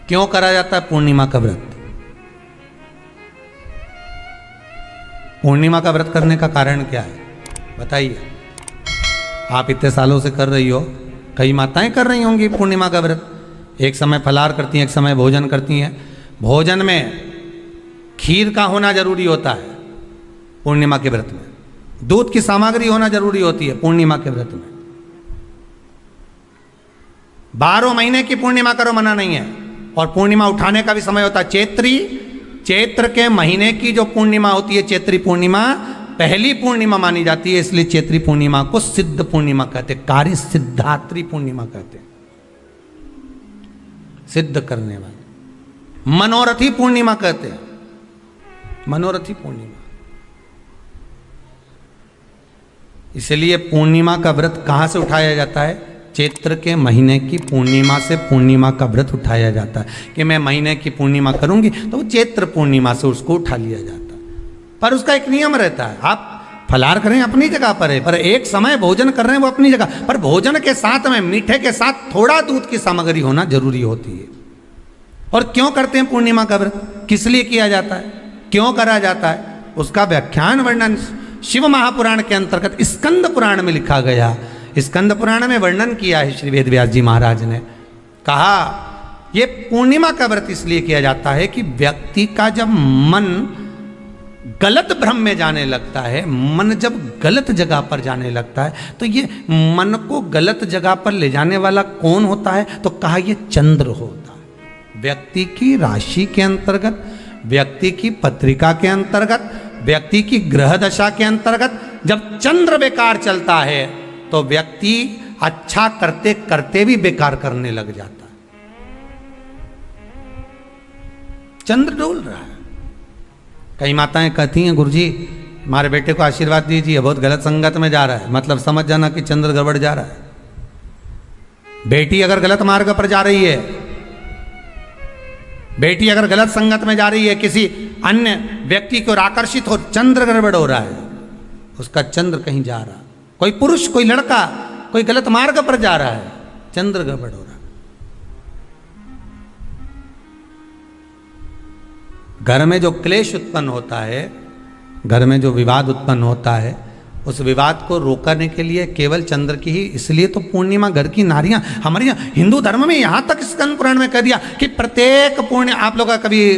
क्यों करा जाता है पूर्णिमा का व्रत? पूर्णिमा का व्रत करने का कारण क्या है बताइए? आप इतने सालों से कर रही हो, कई माताएं कर रही होंगी पूर्णिमा का व्रत। एक समय फलाहार करती हैं, एक समय भोजन करती हैं। भोजन में खीर का होना जरूरी होता है पूर्णिमा के व्रत में, दूध की सामग्री होना जरूरी होती है पूर्णिमा के व्रत में। 12 महीने की पूर्णिमा करो मना नहीं है, और पूर्णिमा उठाने का भी समय होता है। चैत्र के महीने की जो पूर्णिमा होती है, चैत्री पूर्णिमा पहली पूर्णिमा मानी जाती है, इसलिए चैत्री पूर्णिमा को सिद्ध पूर्णिमा कहते, कार्य सिद्धात्री पूर्णिमा कहते, सिद्ध करने वाले। मनोरथी पूर्णिमा कहते हैं, मनोरथी पूर्णिमा। इसलिए पूर्णिमा का व्रत कहां से उठाया जाता है? चैत्र के महीने की पूर्णिमा से पूर्णिमा का व्रत उठाया जाता है कि मैं महीने की पूर्णिमा करूंगी तो वो चैत्र पूर्णिमा से उसको उठा लिया जाता है। पर उसका एक नियम रहता है, आप फलाहार करें अपनी जगह पर है, पर एक समय भोजन कर रहे हैं वो अपनी जगह पर, भोजन के साथ में मीठे के साथ थोड़ा दूध की सामग्री होना जरूरी होती है। और क्यों करते हैं पूर्णिमा का व्रत, किस लिए किया जाता है, क्यों करा जाता है, उसका व्याख्यान वर्णन शिव महापुराण के अंतर्गत स्कंद पुराण में लिखा गया। स्कंद पुराण में वर्णन किया है श्री वेद व्यास जी महाराज ने। कहा ये पूर्णिमा का व्रत इसलिए किया जाता है कि व्यक्ति का जब मन गलत भ्रम में जाने लगता है, मन जब गलत जगह पर जाने लगता है, तो ये मन को गलत जगह पर ले जाने वाला कौन होता है? तो कहा ये चंद्र होता है। व्यक्ति की राशि के अंतर्गत, व्यक्ति की पत्रिका के अंतर्गत, व्यक्ति की ग्रह दशा के अंतर्गत जब चंद्र बेकार चलता है तो व्यक्ति अच्छा करते करते भी बेकार करने लग जाता है। चंद्र डोल रहा है। कई माताएं कहती हैं गुरुजी हमारे बेटे को आशीर्वाद दीजिए, बहुत गलत संगत में जा रहा है, मतलब समझ जाना कि चंद्र गड़बड़ जा रहा है। बेटी अगर गलत मार्ग पर जा रही है, बेटी अगर गलत संगत में जा रही है, किसी अन्य व्यक्ति की ओर आकर्षित हो, चंद्र गड़बड़ हो रहा है, उसका चंद्र कहीं जा रहा है। कोई पुरुष, कोई लड़का कोई गलत मार्ग पर जा रहा है, चंद्र गड़बड़ हो रहा है। घर में जो क्लेश उत्पन्न होता है, घर में जो विवाद उत्पन्न होता है, उस विवाद को रोकने के लिए केवल चंद्र की ही, इसलिए तो पूर्णिमा घर की नारियां हमारे यहाँ हिंदू धर्म में यहां तक स्कंद पुराण में कह दिया कि प्रत्येक पूर्ण, आप लोग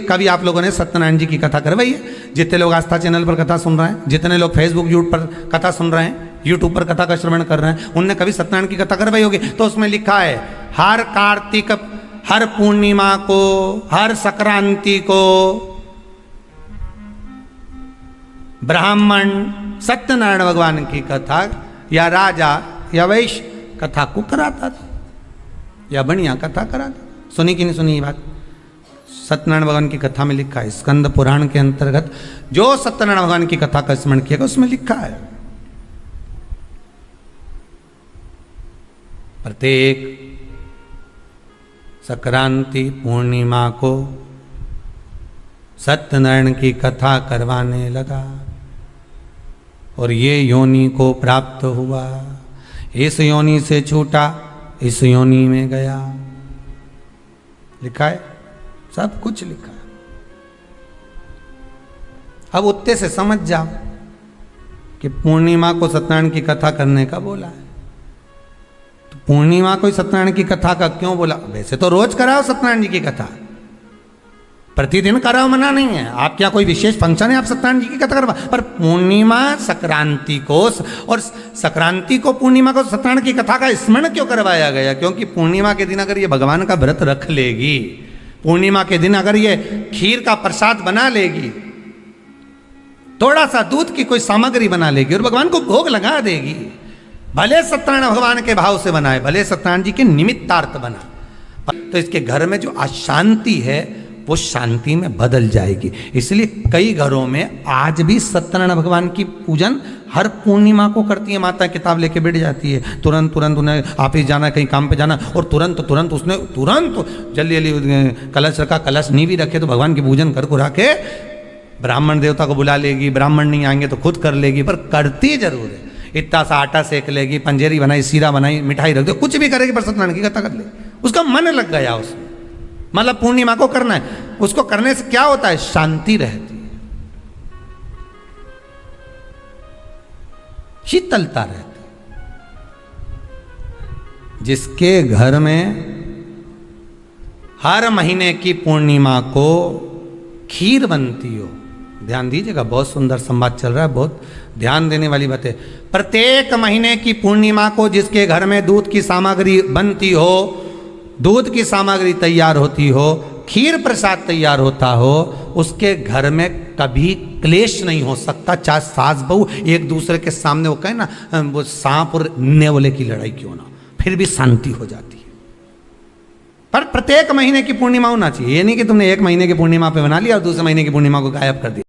कभी आप लोगों ने सत्यनारायण जी की कथा करवाई है? जितने लोग आस्था चैनल पर कथा सुन रहे हैं, जितने लोग फेसबुक यूट्यूब पर कथा सुन रहे हैं, यूट्यूब पर कथा का श्रवण कर रहे हैं, उनने कभी सत्यनारायण की कथा करवाई होगी। तो उसमें लिखा है हर कार्तिक, हर पूर्णिमा को, हर संक्रांति को ब्राह्मण सत्यनारायण भगवान की कथा या राजा या वैश्य कथा को कराता था, या बढ़िया कथा कराता। सुनी कि नहीं सुनी ये बात? सत्यनारायण भगवान की कथा में लिखा है, स्कंद पुराण के अंतर्गत जो सत्यनारायण भगवान की कथा का स्मरण किया उसमें लिखा है प्रत्येक संक्रांति पूर्णिमा को सत्यनारायण की कथा करवाने लगा और ये योनि को प्राप्त हुआ, इस योनि से छूटा, इस योनि में गया। लिखा है, सब कुछ लिखा है। अब उत्ते से समझ जाओ कि पूर्णिमा को सत्यनारायण की कथा करने का बोला है। तो पूर्णिमा को सत्यनारायण की कथा का क्यों बोला? वैसे तो रोज कराओ सत्यनारायण जी की कथा, प्रतिदिन कराओ, मना नहीं है। आप क्या कोई विशेष फंक्शन है आप सत्यनारायण जी की कथा करवा, पर पूर्णिमा संक्रांति को और संक्रांति को पूर्णिमा को सत्यनारायण की कथा का स्मरण क्यों करवाया गया? क्योंकि पूर्णिमा के दिन अगर ये भगवान का व्रत रख लेगी, पूर्णिमा के दिन अगर ये खीर का प्रसाद बना लेगी, थोड़ा सा दूध की कोई सामग्री बना लेगी और भगवान को भोग लगा देगी, भले सत्यनारायण भगवान के भाव से बनाए, भले सत्यनारायण जी के निमित्तार्थ बना, तो इसके घर में जो अशांति है वो शांति में बदल जाएगी। इसलिए कई घरों में आज भी सत्यनारायण भगवान की पूजन हर पूर्णिमा को करती है। माता किताब लेके बैठ जाती है, तुरंत उन्हें ऑफिस जाना, कहीं काम पे जाना, और तुरंत उसने जल्दी जल्दी कलश रखा, कलश नहीं भी रखे तो भगवान की पूजन कर कुरा के ब्राह्मण देवता को बुला लेगी, ब्राह्मण नहीं आएंगे तो खुद कर लेगी, पर करती जरूर है। इतना सा आटा सेक लेगी, पंजेरी बनाई, सीरा बनाई, मिठाई रख दो, कुछ भी करेगी, पर सत्यनारायण की कथा कर ले, उसका मन लग गया उसमें। मतलब पूर्णिमा को करना है। उसको करने से क्या होता है? शांति रहती है, शीतलता रहती है। जिसके घर में हर महीने की पूर्णिमा को खीर बनती हो, ध्यान दीजिएगा, बहुत सुंदर संवाद चल रहा है, बहुत ध्यान देने वाली बात है। प्रत्येक महीने की पूर्णिमा को जिसके घर में दूध की सामग्री बनती हो, दूध की सामग्री तैयार होती हो, खीर प्रसाद तैयार होता हो, उसके घर में कभी क्लेश नहीं हो सकता। चाहे सास बहू एक दूसरे के सामने वो कहे ना, वो सांप और नेवले की लड़ाई क्यों ना, फिर भी शांति हो जाती है। पर प्रत्येक महीने की पूर्णिमा होना चाहिए। ये नहीं कि तुमने एक महीने की पूर्णिमा पे बना लिया और दूसरे महीने की पूर्णिमा को गायब कर दिया।